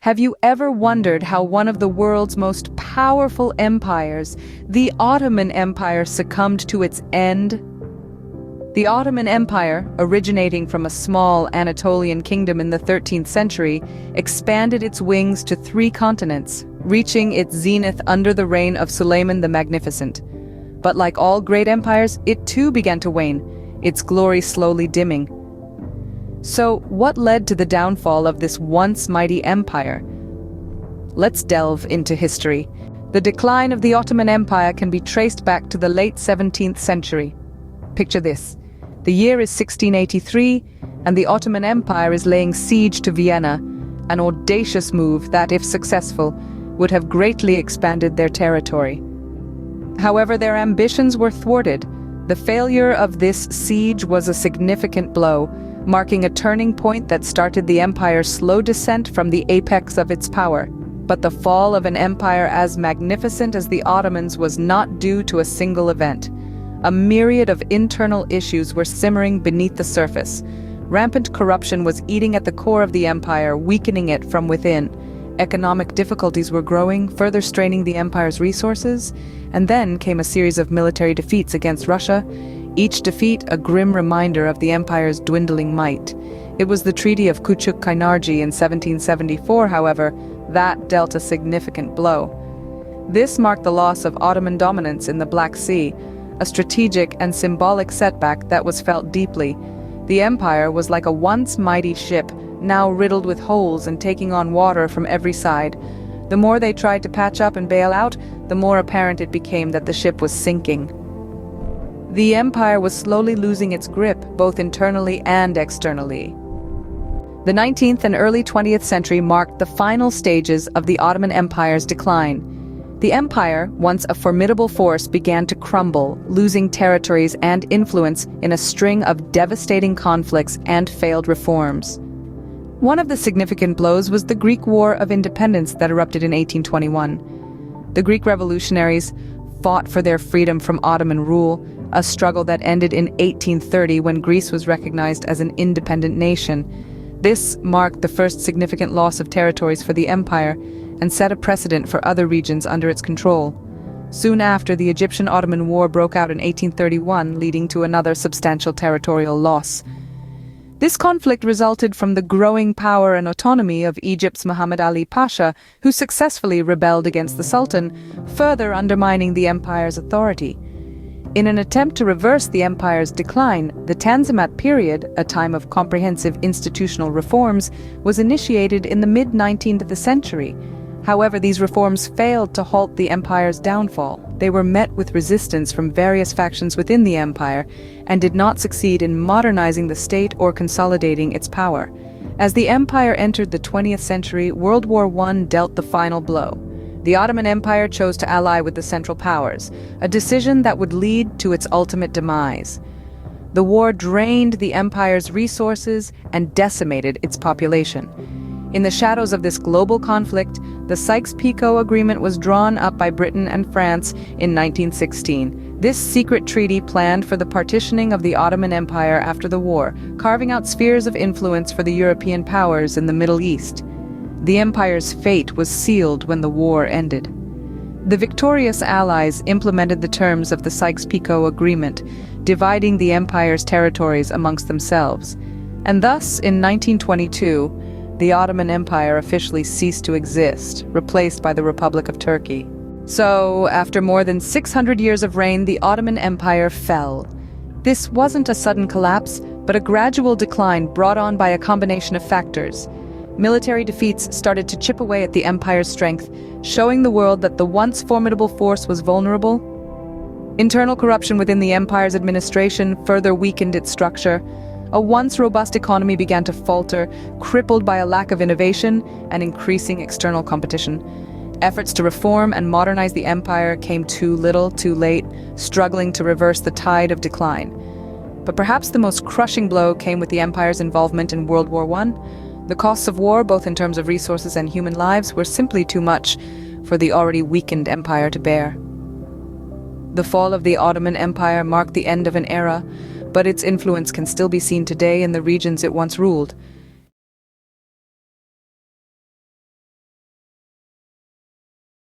Have you ever wondered how one of the world's most powerful empires, the Ottoman Empire, succumbed to its end? The Ottoman Empire, originating from a small Anatolian kingdom in the 13th century, expanded its wings to 3 continents, reaching its zenith under the reign of Suleiman the Magnificent. But like all great empires, it too began to wane, its glory slowly dimming. So, what led to the downfall of this once mighty empire? Let's delve into history. The decline of the Ottoman Empire can be traced back to the late 17th century. Picture this. The year is 1683, and the Ottoman Empire is laying siege to Vienna, an audacious move that, if successful, would have greatly expanded their territory. However, their ambitions were thwarted. The failure of this siege was a significant blow, marking a turning point that started the empire's slow descent from the apex of its power. But the fall of an empire as magnificent as the Ottomans was not due to a single event. A myriad of internal issues were simmering beneath the surface. Rampant corruption was eating at the core of the empire, weakening it from within. Economic difficulties were growing, further straining the empire's resources. And then came a series of military defeats against Russia, each defeat a grim reminder of the empire's dwindling might. It was the Treaty of Küçük-Kaynarca in 1774, however, that dealt a significant blow. This marked the loss of Ottoman dominance in the Black Sea, a strategic and symbolic setback that was felt deeply. The empire was like a once mighty ship, now riddled with holes and taking on water from every side. The more they tried to patch up and bail out, the more apparent it became that the ship was sinking. The empire was slowly losing its grip, both internally and externally. The 19th and early 20th century marked the final stages of the Ottoman Empire's decline. The empire, once a formidable force, began to crumble, losing territories and influence in a string of devastating conflicts and failed reforms. One of the significant blows was the Greek War of Independence that erupted in 1821. The Greek revolutionaries fought for their freedom from Ottoman rule, a struggle that ended in 1830 when Greece was recognized as an independent nation. This marked the first significant loss of territories for the empire and set a precedent for other regions under its control. Soon after, the Egyptian-Ottoman War broke out in 1831, leading to another substantial territorial loss. This conflict resulted from the growing power and autonomy of Egypt's Muhammad Ali Pasha, who successfully rebelled against the Sultan, further undermining the empire's authority. In an attempt to reverse the empire's decline, the Tanzimat period, a time of comprehensive institutional reforms, was initiated in the mid-19th century. However, these reforms failed to halt the empire's downfall. They were met with resistance from various factions within the empire and did not succeed in modernizing the state or consolidating its power. As the empire entered the 20th century, World War I dealt the final blow. The Ottoman Empire chose to ally with the Central Powers, a decision that would lead to its ultimate demise. The war drained the empire's resources and decimated its population. In the shadows of this global conflict, the Sykes-Picot Agreement was drawn up by Britain and France in 1916. This secret treaty planned for the partitioning of the Ottoman Empire after the war, carving out spheres of influence for the European powers in the Middle East. The empire's fate was sealed when the war ended. The victorious allies implemented the terms of the Sykes-Picot Agreement, dividing the empire's territories amongst themselves. And thus, in 1922, the Ottoman Empire officially ceased to exist, replaced by the Republic of Turkey. So, after more than 600 years of reign, the Ottoman Empire fell. This wasn't a sudden collapse, but a gradual decline brought on by a combination of factors. Military defeats started to chip away at the empire's strength, showing the world that the once formidable force was vulnerable. Internal corruption within the empire's administration further weakened its structure. A once robust economy began to falter, crippled by a lack of innovation and increasing external competition. Efforts to reform and modernize the empire came too little, too late, struggling to reverse the tide of decline. But perhaps the most crushing blow came with the empire's involvement in World War I. The costs of war, both in terms of resources and human lives, were simply too much for the already weakened empire to bear. The fall of the Ottoman Empire marked the end of an era, but its influence can still be seen today in the regions it once ruled.